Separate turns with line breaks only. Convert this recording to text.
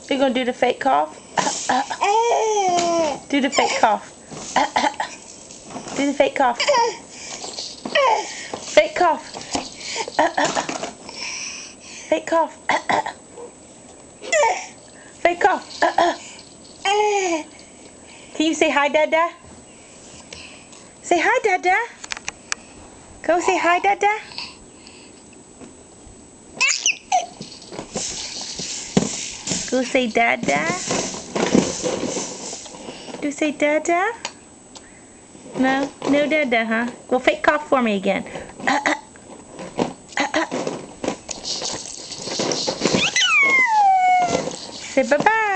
You're gonna do the fake cough? Do the fake cough. Do the fake cough. Fake cough. Fake cough. Fake cough. Can you say hi, Dada? Say hi, Dada. Go say hi, Dada. Go say Dada. Do say Dada? No? No Dada, huh? Well, fake cough for me again. Say bye-bye.